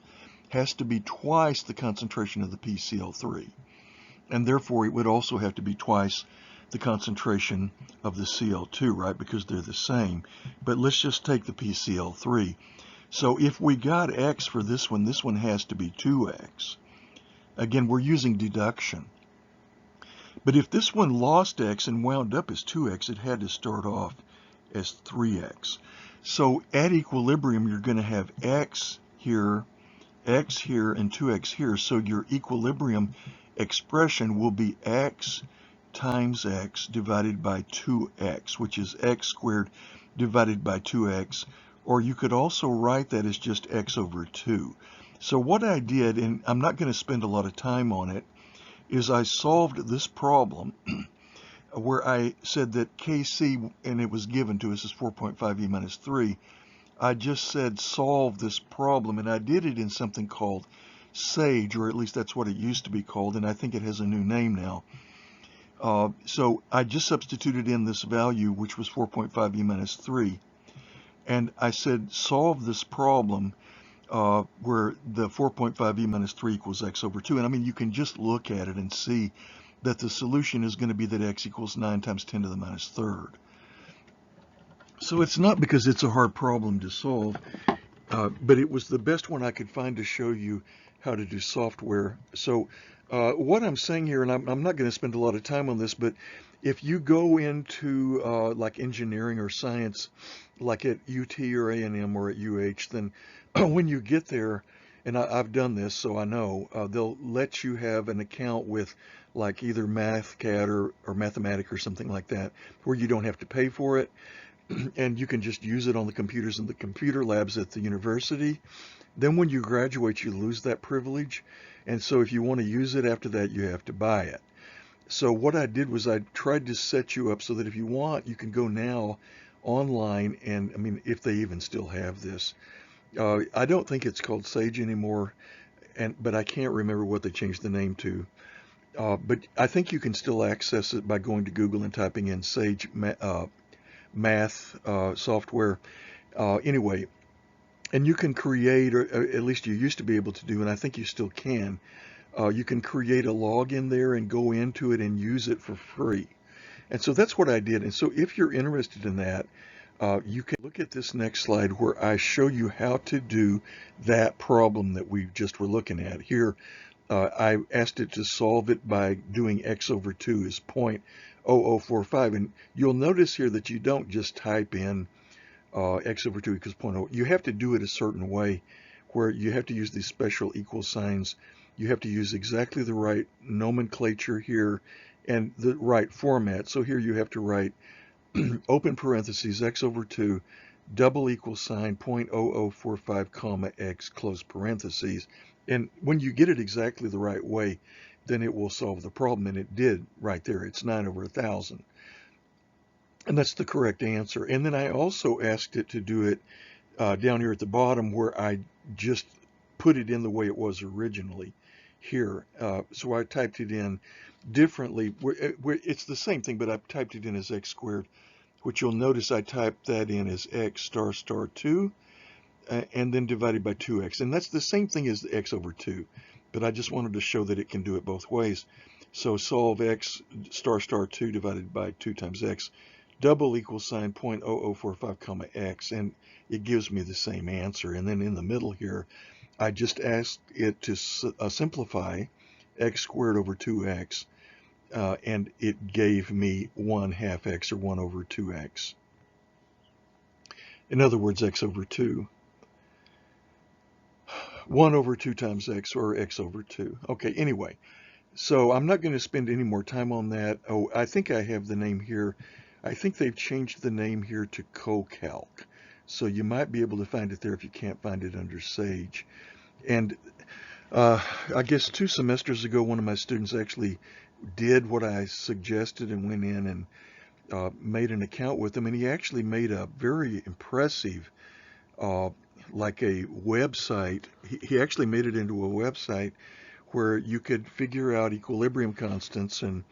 S1: has to be twice the concentration of the PCl3. And therefore, it would also have to be twice the concentration of the Cl2, right? Because they're the same. But let's just take the PCl3. So if we got X for this one has to be 2X. Again, we're using deduction. But if this one lost X and wound up as 2X, it had to start off as 3X. So at equilibrium, you're going to have X here, and 2X here. So your equilibrium expression will be X times X divided by 2X, which is X squared divided by 2X. Or you could also write that as just X over 2. So what I did, and I'm not going to spend a lot of time on it, is I solved this problem where I said that Kc, and it was given to us as 4.5 e minus 3. I just said solve this problem, and I did it in something called Sage, or at least that's what it used to be called, and I think it has a new name now. So I just substituted in this value, which was 4.5 e minus 3, and I said solve this problem where the 4.5 e minus 3 equals X over 2. And I mean, you can just look at it and see that the solution is going to be that X equals 9 times 10 to the minus 3rd. So it's not because it's a hard problem to solve, but it was the best one I could find to show you how to do software. So what I'm saying here, and I'm not going to spend a lot of time on this, but if you go into like engineering or science, like at UT or A&M or at UH, then when you get there, and I've done this, so I know, they'll let you have an account with like either MathCAD or Mathematic or something like that, where you don't have to pay for it, and you can just use it on the computers in the computer labs at the university. Then when you graduate, you lose that privilege, and so if you want to use it after that, you have to buy it. So what I did was I tried to set you up so that if you want, you can go now online, and I mean, if they even still have this. I don't think it's called Sage anymore, but I can't remember what they changed the name to. But I think you can still access it by going to Google and typing in Sage math software. Anyway, and you can create, or at least you used to be able to do, and I think you still can. You can create a login there and go into it and use it for free. And so that's what I did. And so if you're interested in that, You can look at this next slide where I show you how to do that problem that we just were looking at. Here, I asked it to solve it by doing x over 2 is 0.0045. And you'll notice here that you don't just type in x over 2 equals 0.0. You have to do it a certain way where you have to use these special equal signs. You have to use exactly the right nomenclature here and the right format. So here you have to write open parentheses x over 2 double equal sign 0.0045 comma x close parentheses. And when you get it exactly the right way, then it will solve the problem. And it did right there. It's 9 over 1,000. And that's the correct answer. And then I also asked it to do it down here at the bottom where I just put it in the way it was originally here. So I typed it in differently. It's the same thing, but I typed it in as x squared, which you'll notice I typed that in as x star star 2, and then divided by 2x. And that's the same thing as the x over 2, but I just wanted to show that it can do it both ways. So solve x star star 2 divided by 2 times x, double equal sign 0.0045 comma x, and it gives me the same answer. And then in the middle here, I just asked it to simplify x squared over 2x, and it gave me 1/2 x, or 1 over 2x. In other words, x over 2. 1 over 2 times x, or x over 2. Okay, anyway, so I'm not going to spend any more time on that. Oh, I think I have the name here. I think they've changed the name here to CoCalc. So you might be able to find it there if you can't find it under Sage. And I guess 2 semesters ago, one of my students actually did what I suggested and went in and made an account with them. And he actually made a very impressive, like a website. He actually made it into a website where you could figure out equilibrium constants and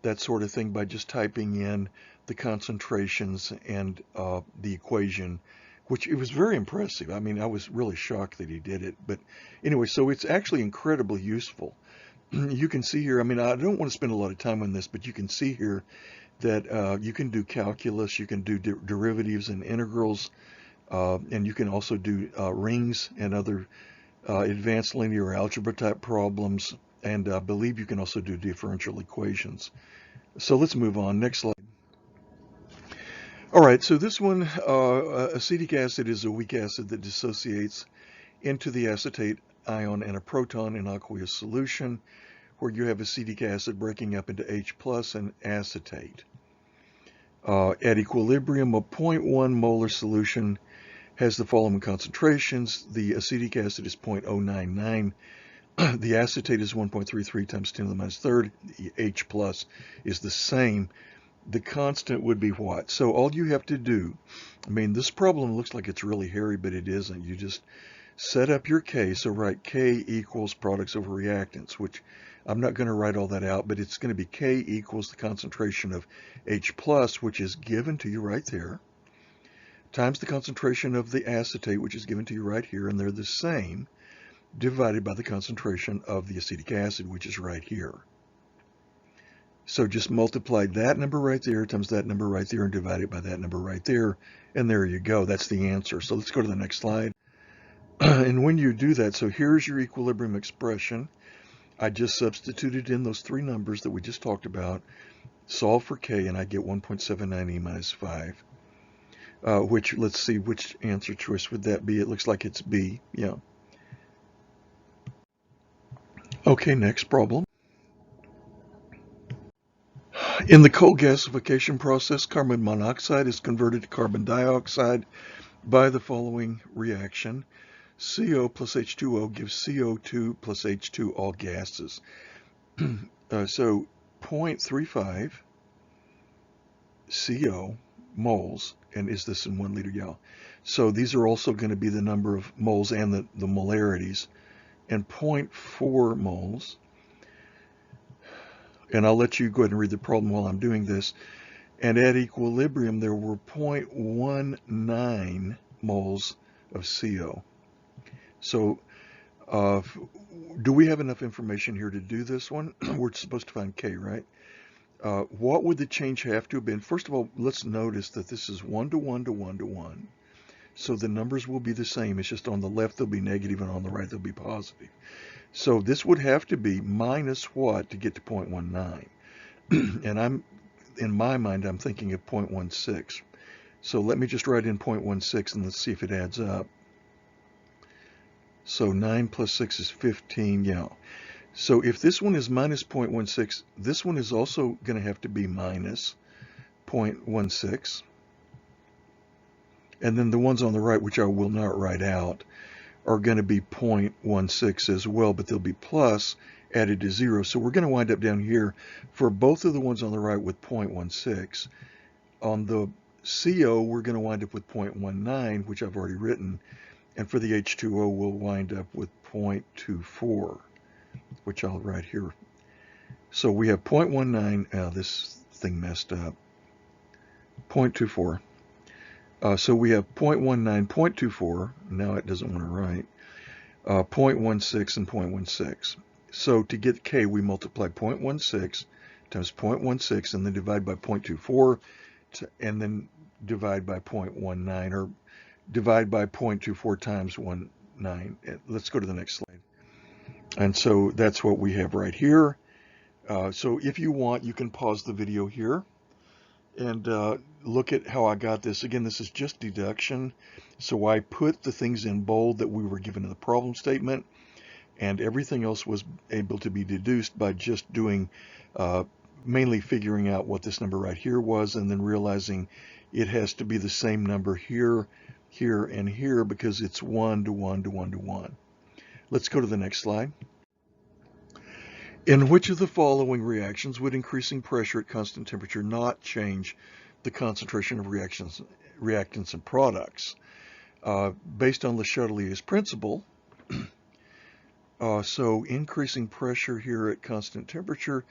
S1: that sort of thing by just typing in the concentrations and the equation, which it was very impressive. I mean, I was really shocked that he did it. But anyway, so it's actually incredibly useful. You can see here, I mean, I don't want to spend a lot of time on this, but you can see here that you can do calculus, you can do derivatives and integrals, and you can also do rings and other advanced linear algebra type problems, and I believe you can also do differential equations. So let's move on. Next slide. All right, so this one, acetic acid is a weak acid that dissociates into the acetate ion and a proton in aqueous solution, where you have acetic acid breaking up into H plus and acetate. At equilibrium, a 0.1 molar solution has the following concentrations. The acetic acid is 0.099. The acetate is 1.33 times 10 to the minus third. The H plus is the same. The constant would be what? So all you have to do, I mean, this problem looks like it's really hairy, but it isn't. You just set up your K. So write K equals products over reactants, which I'm not going to write all that out, but it's going to be K equals the concentration of H plus, which is given to you right there, times the concentration of the acetate, which is given to you right here, and they're the same, divided by the concentration of the acetic acid, which is right here. So just multiply that number right there times that number right there and divide it by that number right there, and there you go. That's the answer. So let's go to the next slide. And when you do that, so here's your equilibrium expression. I just substituted in those 3 numbers that we just talked about, solve for K, and I get 1.79 E minus 5. Which, let's see, which answer choice would that be? It looks like it's B. Yeah. Okay, next problem. In the coal gasification process, carbon monoxide is converted to carbon dioxide by the following reaction. CO plus H2O gives CO2 plus H2, all gases. So 0.35 CO moles, and is this in 1 liter? Yeah. So these are also going to be the number of moles and the molarities. And 0.4 moles. And I'll let you go ahead and read the problem while I'm doing this. And at equilibrium, there were 0.19 moles of CO. So do we have enough information here to do this one? We're supposed to find K, right? what would the change have to have been? First of all, let's notice that this is 1 to 1 to 1 to 1. So the numbers will be the same. It's just on the left they'll be negative and on the right they'll be positive. So this would have to be minus what to get to 0.19? And in my mind, I'm thinking of 0.16. So let me just write in 0.16 and let's see if it adds up. So 9 plus 6 is 15, yeah. So if this one is minus 0.16, this one is also going to have to be minus 0.16. And then the ones on the right, which I will not write out, are going to be 0.16 as well, but they'll be plus added to 0. So we're going to wind up down here for both of the ones on the right with 0.16. On the CO, we're going to wind up with 0.19, which I've already written. And for the H2O, we'll wind up with 0.24, which I'll write here. So we have 0.19. This thing messed up. 0.24. So we have 0.19, 0.24. Now it doesn't want to write. 0.16 and 0.16. So to get K, we multiply 0.16 times 0.16 and then divide by 0.24 and then divide by 0.19 or divide by 0.24 times 19. Let's go to the next slide. And so that's what we have right here. So if you want, you can pause the video here and look at how I got this. Again, this is just deduction. So I put the things in bold that we were given in the problem statement, and everything else was able to be deduced by just doing, mainly figuring out what this number right here was, and then realizing it has to be the same number here, here, and here because it's 1 to 1 to 1 to 1. Let's go to the next slide. In which of the following reactions would increasing pressure at constant temperature not change the concentration of reactants and products? Based on Le Chatelier's principle, so increasing pressure here at constant temperature,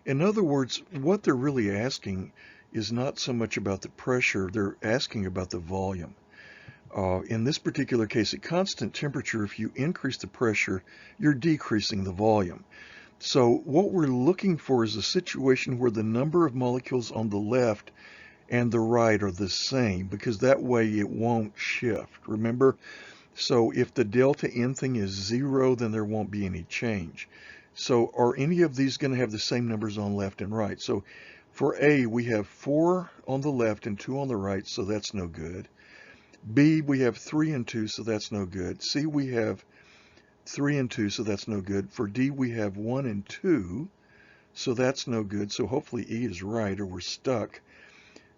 S1: in other words, what they're really asking is not so much about the pressure, they're asking about the volume. In this particular case, at constant temperature, if you increase the pressure, you're decreasing the volume. So what we're looking for is a situation where the number of molecules on the left and the right are the same, because that way it won't shift. Remember? So if the delta N thing is 0, then there won't be any change. So are any of these going to have the same numbers on left and right? So for A, we have 4 on the left and 2 on the right, so that's no good. B, we have 3 and 2, so that's no good. C, we have 3 and 2, so that's no good. For D, we have 1 and 2, so that's no good. So hopefully E is right, or we're stuck.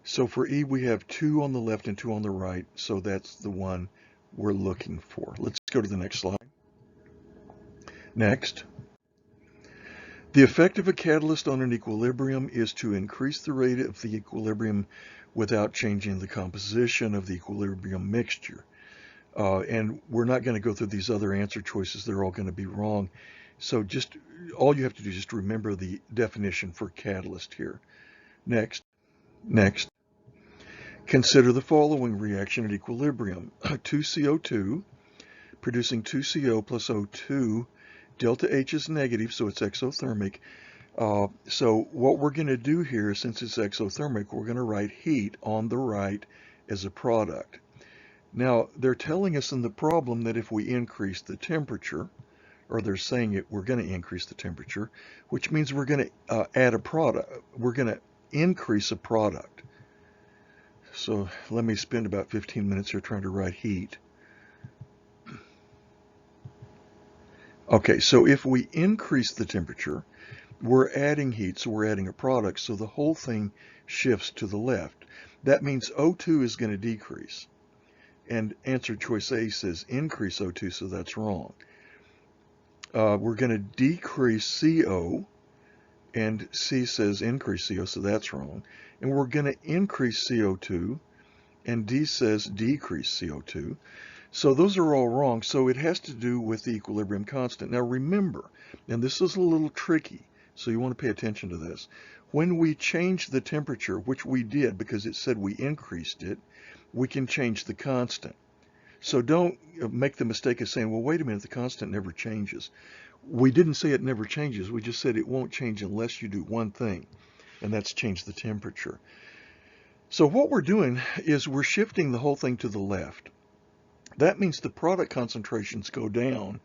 S1: So for E, we have 2 on the left and 2 on the right, so that's the one we're looking for. Let's go to the next slide. Next. The effect of a catalyst on an equilibrium is to increase the rate of the equilibrium without changing the composition of the equilibrium mixture. And we're not going to go through these other answer choices. They're all going to be wrong. So just all you have to do is just remember the definition for catalyst here. Next. Consider the following reaction at equilibrium. 2CO2 producing 2CO plus O2. Delta H is negative, so it's exothermic. So what we're going to do here, since it's exothermic, we're going to write heat on the right as a product. Now, they're telling us in the problem that if we increase the temperature, or they're saying we're going to increase the temperature, which means we're going to add a product. We're going to increase a product. So let me spend about 15 minutes here trying to write heat. Okay, so if we increase the temperature, we're adding heat, so we're adding a product, so the whole thing shifts to the left. That means O2 is going to decrease. And answer choice A says increase O2, so that's wrong. We're going to decrease CO, and C says increase CO, so that's wrong. And we're going to increase CO2, and D says decrease CO2. So those are all wrong, so it has to do with the equilibrium constant. Now remember, and this is a little tricky, so you want to pay attention to this. When we change the temperature, which we did because it said we increased it, we can change the constant. So don't make the mistake of saying, well, wait a minute, the constant never changes. We didn't say it never changes. We just said it won't change unless you do one thing. and that's changed the temperature. So what we're doing is we're shifting the whole thing to the left. That means the product concentrations go down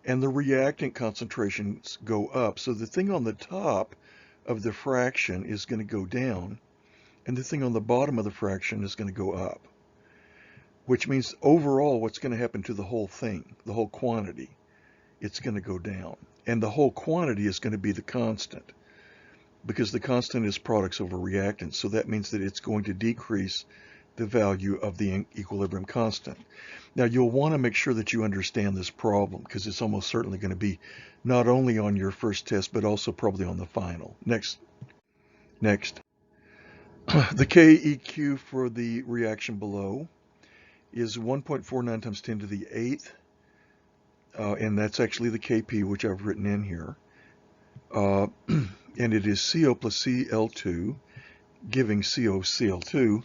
S1: and the reactant concentrations go up. So the thing on the top of the fraction is going to go down, and the thing on the bottom of the fraction is going to go up, which means overall what's going to happen to the whole thing, the whole quantity, it's going to go down. And the whole quantity is going to be the constant, because the constant is products over reactants. So that means that it's going to decrease the value of the equilibrium constant. Now you'll want to make sure that you understand this problem, because it's almost certainly going to be not only on your first test, but also probably on the final. Next. The KEQ for the reaction below is 1.49 times 10 to the 8th, and that's actually the KP, which I've written in here. And it is CO plus Cl2, giving COCl2.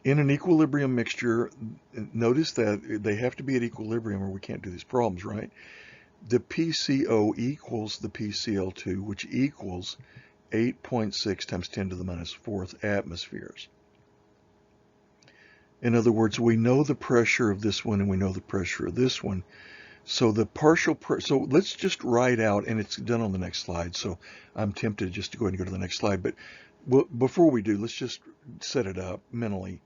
S1: In an equilibrium mixture, notice that they have to be at equilibrium or we can't do these problems, right? The PCO equals the PCl2, which equals 8.6 times 10 to the minus 4th atmospheres. In other words, we know the pressure of this one and we know the pressure of this one. So the partial pressure, so let's just write out, and it's done on the next slide, so I'm tempted just to go ahead and go to the next slide, but before we do, let's just set it up mentally.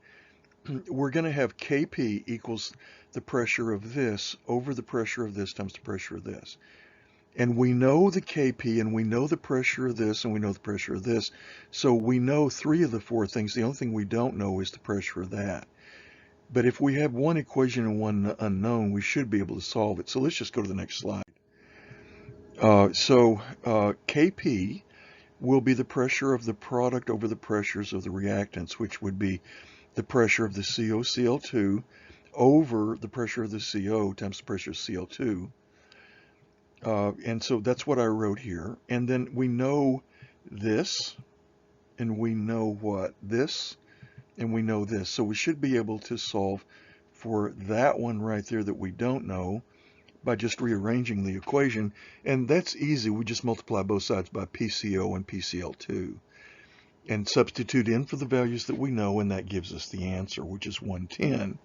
S1: We're going to have Kp equals the pressure of this over the pressure of this times the pressure of this. And we know the Kp, and we know the pressure of this, and we know the pressure of this. So we know 3 of the 4 things. The only thing we don't know is the pressure of that. But if we have one equation and one unknown, we should be able to solve it. So let's just go to the next slide. Kp will be the pressure of the product over the pressures of the reactants, which would be the pressure of the COCl2 over the pressure of the CO times the pressure of Cl2. And so that's what I wrote here. And then we know this, and we know what? This, and we know this. So we should be able to solve for that one right there that we don't know by just rearranging the equation. And that's easy. We just multiply both sides by PCO and PCl2 and substitute in for the values that we know, and that gives us the answer, which is 110.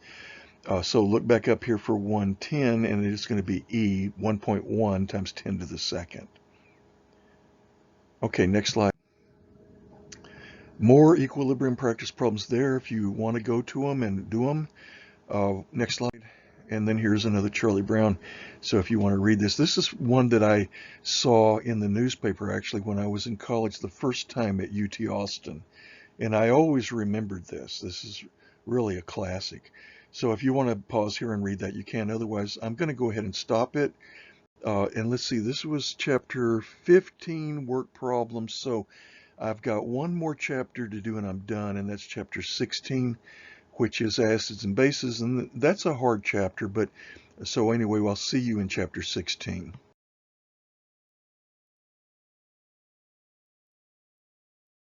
S1: So look back up here for 110, and it's going to be E, 1.1 times 10 to the second. Okay, next slide. More equilibrium practice problems there if you want to go to them and do them. Next slide. And then here's another Charlie Brown. So if you want to read this, this is one that I saw in the newspaper actually when I was in college the first time at UT Austin. And I always remembered this. This is really a classic. So if you want to pause here and read that, you can. Otherwise, I'm going to go ahead and stop it. And let's see, this was chapter 15, work problems. So I've got one more chapter to do and I'm done, and that's chapter 16, which is acids and bases. And that's a hard chapter, but so anyway, I'll see you in chapter 16.